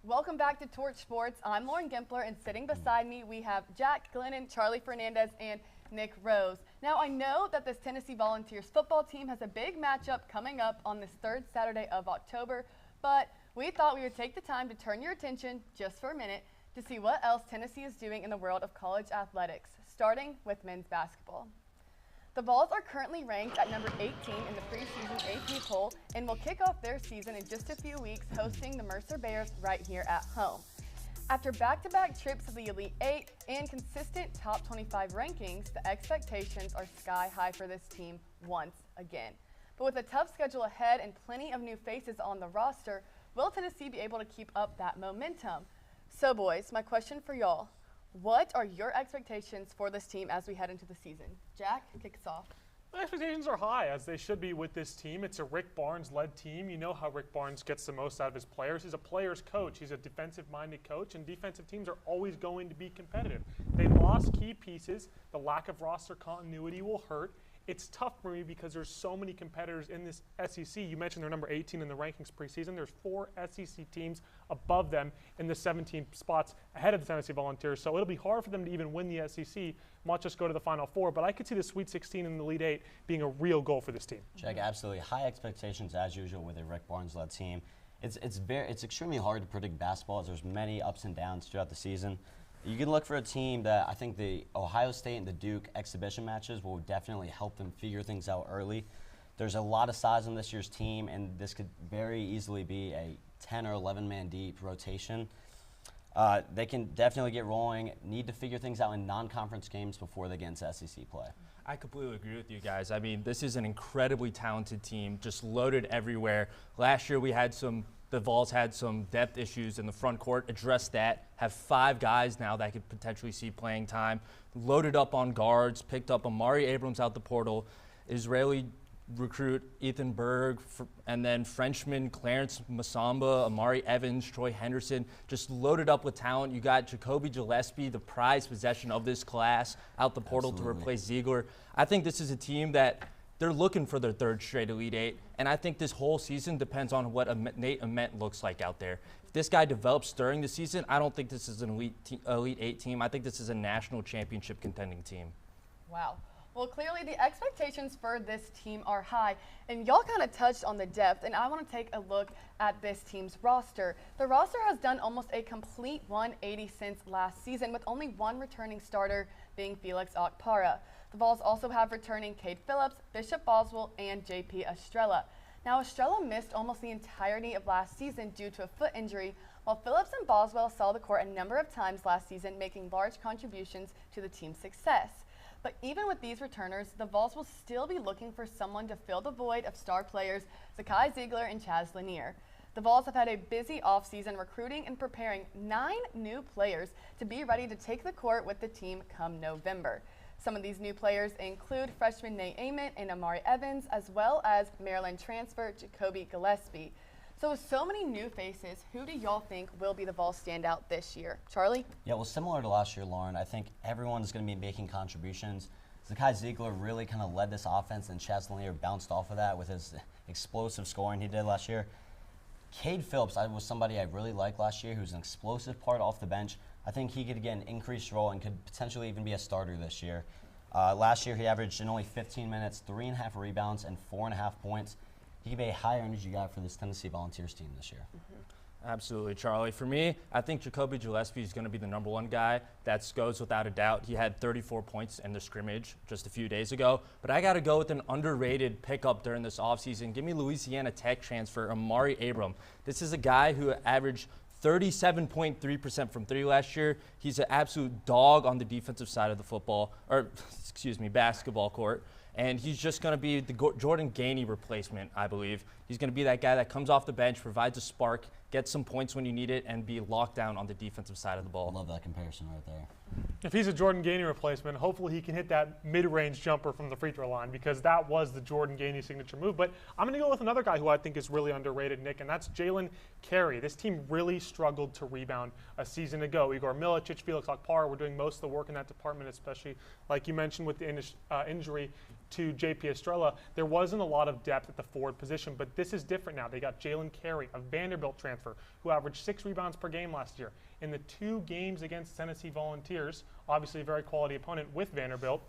Welcome back to Torch Sports. I'm Lauren Gimpler, and sitting beside me we have Jack Glennon, Charlie Fernandez, and Nick Rose. Now, I know that this Tennessee Volunteers football team has a big matchup coming up on this third Saturday of October, but we thought we would take the time to turn your attention just for a minute to see what else Tennessee is doing in the world of college athletics, starting with men's basketball. The Vols are currently ranked at number 18 in the preseason AP poll and will kick off their season in just a few weeks, hosting the Mercer Bears right here at home. After back-to-back trips to the Elite Eight and consistent top 25 rankings, the expectations are sky high for this team once again. But with a tough schedule ahead and plenty of new faces on the roster, will Tennessee be able to keep up that momentum? So boys, my question for y'all, what are your expectations for this team as we head into the season? Jack, kick us off. My expectations are high, as they should be with this team. It's a Rick Barnes-led team. You know how Rick Barnes gets the most out of his players. He's a player's coach. He's a defensive-minded coach, and defensive teams are always going to be competitive. They lost key pieces. The lack of roster continuity will hurt. It's tough for me because there's so many competitors in this SEC. You mentioned they're number 18 in the rankings preseason. There's 4 SEC teams above them in the 17 spots ahead of the Tennessee Volunteers. So it'll be hard for them to even win the SEC, not just go to the Final Four. But I could see the Sweet 16 and the Elite 8 being a real goal for this team. Jack, absolutely. High expectations as usual with a Rick Barnes-led team. It's extremely hard to predict basketball as there's many ups and downs throughout the season. You can look for a team that I think the Ohio State and the Duke exhibition matches will definitely help them figure things out early. There's a lot of size on this year's team, and this could very easily be a 10 or 11-man deep rotation. They can definitely get rolling, need to figure things out in non-conference games before they get into SEC play. I completely agree with you guys. I mean, this is an incredibly talented team, just loaded everywhere. Last year the Vols had some depth issues in the front court, addressed that, have 5 guys now that could potentially see playing time, loaded up on guards, picked up Amari Abrams out the portal, Israeli recruit Ethan Berg, and then Frenchman Clarence Masamba, Amari Evans, Troy Henderson, just loaded up with talent. You got Jacoby Gillespie, the prized possession of this class, out the portal to replace Ziegler. I think this is a team that they're looking for their third straight Elite Eight. And I think this whole season depends on what Nate Ament looks like out there. If this guy develops during the season, I don't think this is an Elite Eight team. I think this is a national championship contending team. Wow. Well, clearly the expectations for this team are high, and y'all kind of touched on the depth, and I want to take a look at this team's roster. The roster has done almost a complete 180 since last season, with only one returning starter being Felix Okpara. The Vols also have returning Cade Phillips, Bishop Boswell, and JP Estrella. Now, Estrella missed almost the entirety of last season due to a foot injury, while Phillips and Boswell saw the court a number of times last season, making large contributions to the team's success. But even with these returners, the Vols will still be looking for someone to fill the void of star players Zakai Ziegler and Chaz Lanier. The Vols have had a busy offseason recruiting and preparing 9 new players to be ready to take the court with the team come November. Some of these new players include freshman Nate Ament and Amari Evans, as well as Maryland transfer Jacoby Gillespie. So with so many new faces, who do y'all think will be the Vols standout this year? Charlie? Yeah, well, similar to last year, Lauren, I think everyone is going to be making contributions. Zakai Ziegler really kind of led this offense, and Chaz Lanier bounced off of that with his explosive scoring he did last year. Cade Phillips was somebody I really liked last year, who's an explosive part off the bench. I think he could get an increased role and could potentially even be a starter this year. Last year, he averaged in only 15 minutes, 3.5 rebounds and 4.5 points. He could be a high energy guy for this Tennessee Volunteers team this year. Absolutely, Charlie. For me, I think Jacoby Gillespie is going to be the #1 guy. That goes without a doubt. He had 34 points in the scrimmage just a few days ago. But I got to go with an underrated pickup during this offseason. Give me Louisiana Tech transfer Amari Abram. This is a guy who averaged 37.3% from 3 last year. He's an absolute dog on the defensive side of the basketball court. And he's just going to be the Jordan Gainey replacement, I believe. He's going to be that guy that comes off the bench, provides a spark, gets some points when you need it, and be locked down on the defensive side of the ball. Love that comparison right there. If he's a Jordan Gainey replacement, hopefully he can hit that mid-range jumper from the free throw line, because that was the Jordan Gainey signature move. But I'm going to go with another guy who I think is really underrated, Nick, and that's Jalen Carey. This team really struggled to rebound a season ago. Igor Milicic, Felix Okpara were doing most of the work in that department, especially like you mentioned with the injury to JP Estrella. There wasn't a lot of depth at the forward position, but this is different now. They got Jalen Carey, a Vanderbilt transfer, who averaged 6 rebounds per game last year. In the 2 games against Tennessee Volunteers, obviously a very quality opponent with Vanderbilt,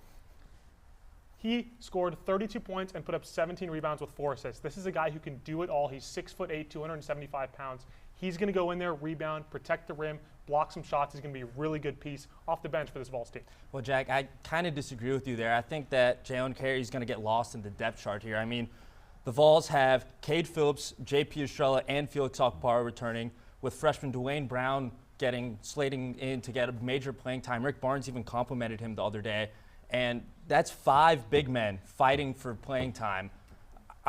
he scored 32 points and put up 17 rebounds with 4 assists. This is a guy who can do it all. He's 6'8", 275 pounds. He's going to go in there, rebound, protect the rim, block some shots. He's going to be a really good piece off the bench for this Vols team. Well, Jack, I kind of disagree with you there. I think that Jalen Carey is going to get lost in the depth chart here. I mean, the Vols have Cade Phillips, JP Estrella, and Felix Okpara returning, with freshman Dwayne Brown slating in to get a major playing time. Rick Barnes even complimented him the other day. And that's 5 big men fighting for playing time.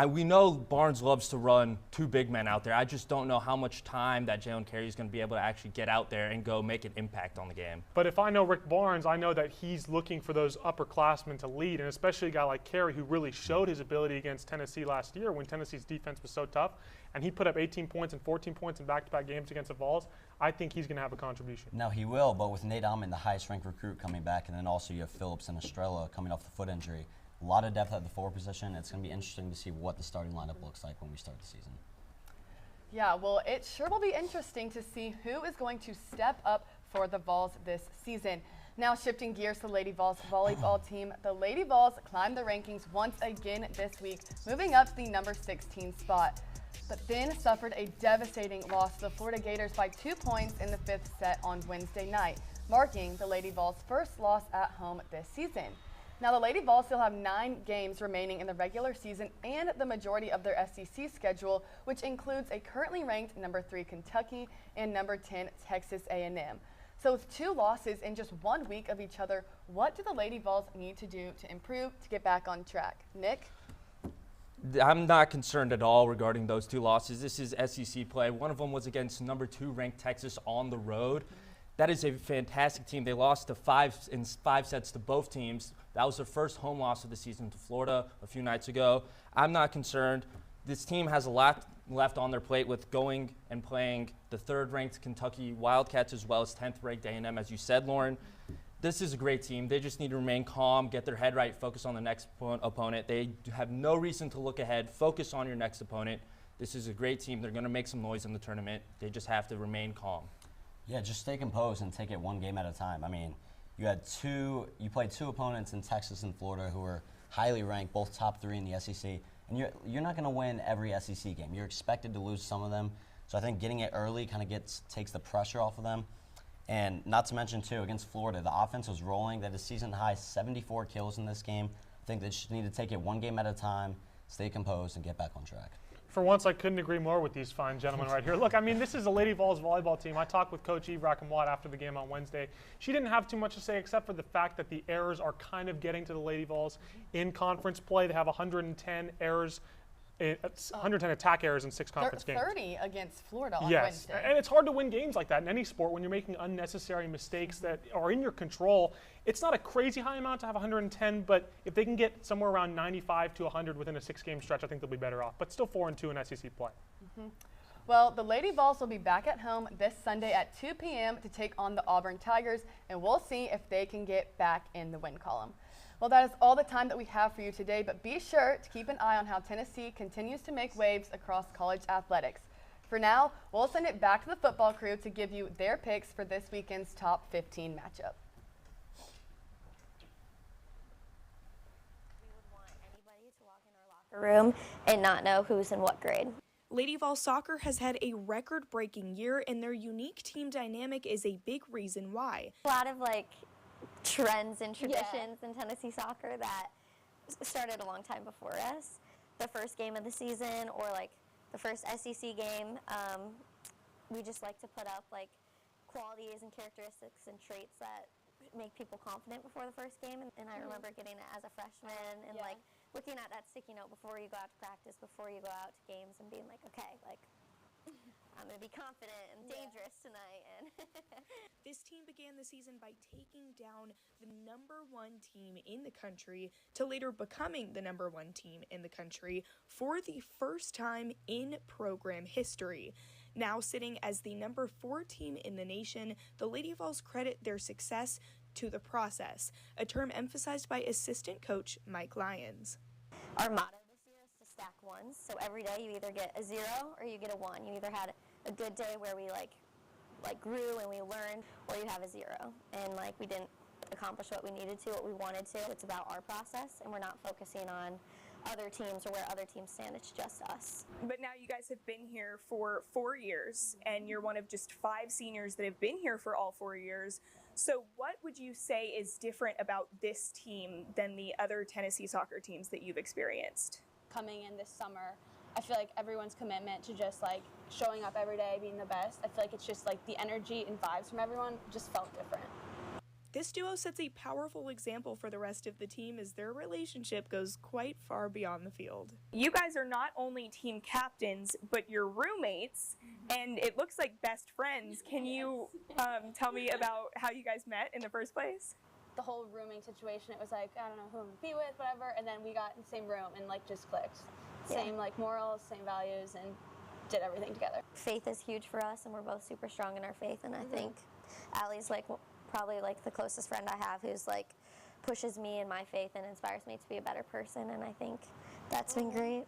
We know Barnes loves to run 2 big men out there. I just don't know how much time that Jalen Carey is going to be able to actually get out there and go make an impact on the game. But if I know Rick Barnes, I know that he's looking for those upperclassmen to lead, and especially a guy like Carey, who really showed his ability against Tennessee last year when Tennessee's defense was so tough, and he put up 18 points and 14 points in back-to-back games against the Vols. I think he's going to have a contribution. Now he will, but with Nate Ament, the highest-ranked recruit, coming back, and then also you have Phillips and Estrella coming off the foot injury. A lot of depth at the forward position. It's going to be interesting to see what the starting lineup looks like when we start the season. Yeah, well, it sure will be interesting to see who is going to step up for the Vols this season. Now shifting gears to the Lady Vols volleyball team. The Lady Vols climbed the rankings once again this week, moving up to the number 16 spot, but then suffered a devastating loss to the Florida Gators by 2 points in the 5th set on Wednesday night, marking the Lady Vols' first loss at home this season. Now, the Lady Vols still have 9 games remaining in the regular season and the majority of their SEC schedule, which includes a currently ranked number 3 Kentucky and number 10 Texas A&M. So with 2 losses in just 1 week of each other, what do the Lady Vols need to do to improve to get back on track? Nick? I'm not concerned at all regarding those 2 losses. This is SEC play. One of them was against number 2 ranked Texas on the road. That is a fantastic team. They lost in 5 sets to both teams. That was their first home loss of the season to Florida a few nights ago. I'm not concerned. This team has a lot left on their plate with going and playing the 3rd-ranked Kentucky Wildcats as well as 10th-ranked A&M, as you said, Lauren. this is a great team. They just need to remain calm, get their head right, focus on the next opponent. They have no reason to look ahead. Focus on your next opponent. This is a great team. They're going to make some noise in the tournament. They just have to remain calm. Yeah, just stay composed and take it one game at a time. I mean, you played two opponents in Texas and Florida who are highly ranked, both top 3 in the SEC. And you're not going to win every SEC game. You're expected to lose some of them. So I think getting it early kind of takes the pressure off of them. And not to mention, too, against Florida, the offense was rolling. They had a season-high 74 kills in this game. I think they just need to take it one game at a time, stay composed, and get back on track. For once, I couldn't agree more with these fine gentlemen right here. Look, I mean, this is a Lady Vols volleyball team. I talked with Coach Eve Rackamwatt after the game on Wednesday. She didn't have too much to say except for the fact that the errors are kind of getting to the Lady Vols in conference play. They have 110 errors. 110 attack errors in 6 conference games. 30 against Florida on Yes, Wednesday. and it's hard to win games like that in any sport when you're making unnecessary mistakes that are in your control. It's not a crazy high amount to have 110, but if they can get somewhere around 95 to 100 within a 6-game stretch, I think they'll be better off. But still 4-2 in SEC play. Well, the Lady Vols will be back at home this Sunday at 2 p.m. to take on the Auburn Tigers, and we'll see if they can get back in the win column. Well, that is all the time that we have for you today, but be sure to keep an eye on how Tennessee continues to make waves across college athletics. For now, we'll send it back to the football crew to give you their picks for this weekend's top 15 matchup. Room and not know who's in what grade. Lady Vol soccer has had a record-breaking year, and their unique team dynamic is a big reason why. A lot of trends and traditions in Tennessee soccer that started a long time before us. The first game of the season or the first SEC game, we just like to put up qualities and characteristics and traits that make people confident before the first game. And I remember getting it as a freshman and looking at that sticky note before you go out to practice, before you go out to games, and being like, okay, I'm going to be confident and dangerous tonight. And This team began the season by taking down the #1 team in the country to later becoming the #1 team in the country for the first time in program history. Now sitting as the #4 team in the nation, the Lady Vols credit their success to the process, a term emphasized by assistant coach Mike Lyons. our motto this year is to stack ones. So every day you either get a 0 or you get a 1. You either had a good day where we grew and we learned, or you have a 0. And we didn't accomplish what we needed to, what we wanted to. It's about our process, and we're not focusing on other teams or where other teams stand. It's just us. But now you guys have been here for 4 years, and you're one of just 5 seniors that have been here for all 4 years. So what would you say is different about this team than the other Tennessee soccer teams that you've experienced? Coming in this summer, I feel like everyone's commitment to just showing up every day, being the best. I feel like it's just the energy and vibes from everyone just felt different. This duo sets a powerful example for the rest of the team as their relationship goes quite far beyond the field. You guys are not only team captains, but you're roommates, and it looks like best friends. Can you tell me about how you guys met in the first place? The whole rooming situation, it was I don't know who I'm gonna be with, whatever, and then we got in the same room and just clicked. Same morals, same values, and did everything together. Faith is huge for us, and we're both super strong in our faith, and I think Allie's probably the closest friend I have who's pushes me in my faith and inspires me to be a better person, and I think that's been great.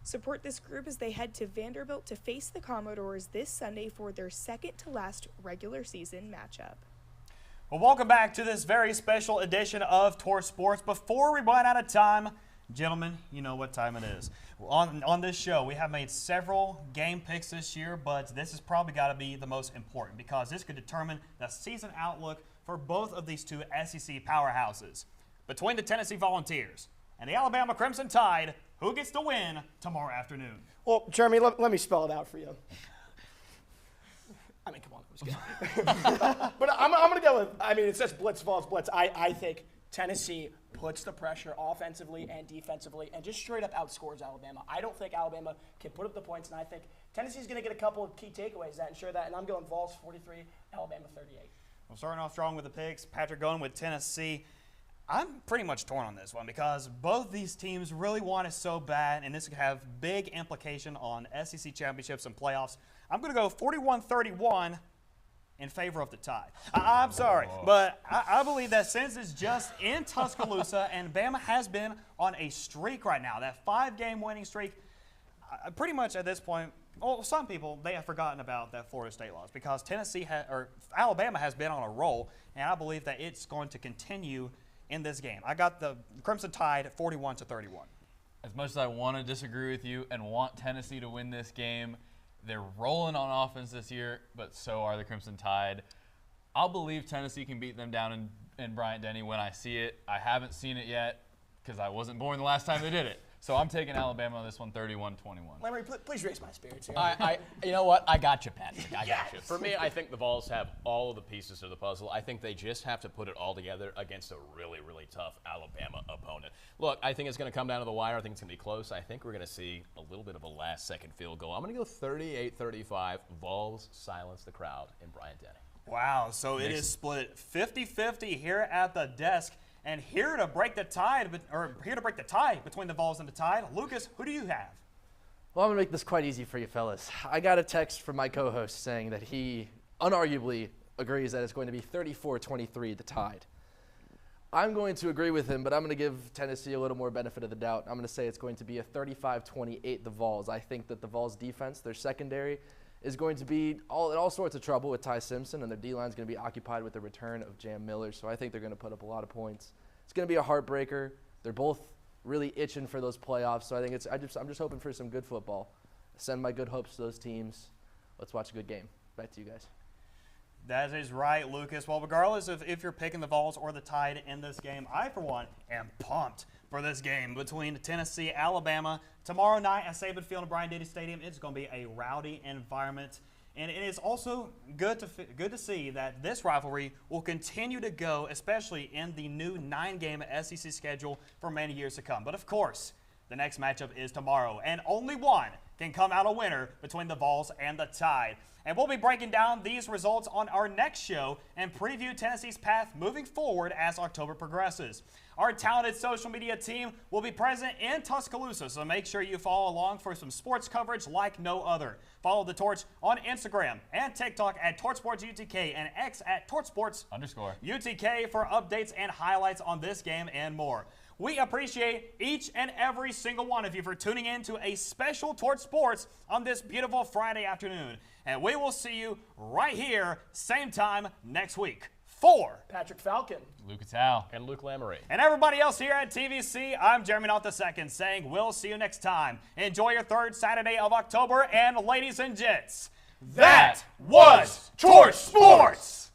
Support this group as they head to Vanderbilt to face the Commodores this Sunday for their second to last regular season matchup. Well, welcome back to this very special edition of Tour Sports. Before we run out of time, gentlemen, you know what time it is. On this show, we have made several game picks this year, but this has probably got to be the most important because this could determine the season outlook for both of these two SEC powerhouses. Between the Tennessee Volunteers and the Alabama Crimson Tide, who gets the win tomorrow afternoon? Well, Jeremy, let me spell it out for you. I mean, come on. But I'm going to go with, it says blitz, Vols, blitz. I think Tennessee puts the pressure offensively and defensively and just straight up outscores Alabama. I don't think Alabama can put up the points, and I think Tennessee's going to get a couple of key takeaways that ensure that, and I'm going Vols 43, Alabama 38. Well, starting off strong with the picks, Patrick going with Tennessee. I'm pretty much torn on this one because both these teams really want it so bad, and this could have big implication on SEC championships and playoffs. I'm going to go 41-31, in favor of the Tide. I'm sorry, but I believe that since it's just in Tuscaloosa and Bama has been on a streak right now, that 5-game winning streak, pretty much at this point, well, some people, they have forgotten about that Florida State loss because Alabama has been on a roll, and I believe that it's going to continue in this game. I got the Crimson Tide 41-31. As much as I want to disagree with you and want Tennessee to win this game, they're rolling on offense this year, but so are the Crimson Tide. I'll believe Tennessee can beat them down in Bryant-Denny when I see it. I haven't seen it yet because I wasn't born the last time they did it. So I'm taking Alabama on this one, 31-21. Larry, please raise my spirits here. You know what? I got you, Patrick. I got you. For me, I think the Vols have all of the pieces of the puzzle. I think they just have to put it all together against a really, really tough Alabama opponent. Look, I think it's going to come down to the wire. I think it's going to be close. I think we're going to see a little bit of a last-second field goal. I'm going to go 38-35. Vols silence the crowd in Bryant-Denny. Wow, so it is split 50-50 here at the desk. And here to break the tie between the Vols and the Tide, Lucas, who do you have? Well, I'm going to make this quite easy for you fellas. I got a text from my co-host saying that he unarguably agrees that it's going to be 34-23 the Tide. I'm going to agree with him, but I'm going to give Tennessee a little more benefit of the doubt. I'm going to say it's going to be a 35-28 the Vols. I think that the Vols defense, their secondary, is going to be in all sorts of trouble with Ty Simpson, and their D-line is going to be occupied with the return of Jam Miller. So I think they're going to put up a lot of points. It's going to be a heartbreaker. They're both really itching for those playoffs. So I think I'm just hoping for some good football. Send my good hopes to those teams. Let's watch a good game. Back to you guys. That is right, Lucas. Well, regardless of if you're picking the Vols or the Tide in this game, I, for one, am pumped for this game between Tennessee and Alabama. Tomorrow night at Saban Field and Bryant-Denny Stadium, it's going to be a rowdy environment. And it is also good to see that this rivalry will continue to go, especially in the new 9-game SEC schedule for many years to come. But, of course, the next matchup is tomorrow, and only one can come out a winner between the Vols and the Tide. And we'll be breaking down these results on our next show and preview Tennessee's path moving forward as October progresses. Our talented social media team will be present in Tuscaloosa, so make sure you follow along for some sports coverage like no other. Follow The Torch on Instagram and TikTok at TorchSportsUTK and X at TorchSports_UTK for updates and highlights on this game and more. We appreciate each and every single one of you for tuning in to a special Torch Sports on this beautiful Friday afternoon. And we will see you right here, same time next week. For Patrick Falcon, Lucas Howe, and Luke Lamoureux, and everybody else here at TVC, I'm Jeremy Knott II saying we'll see you next time. Enjoy your third Saturday of October, and ladies and gents, that was Torch Sports!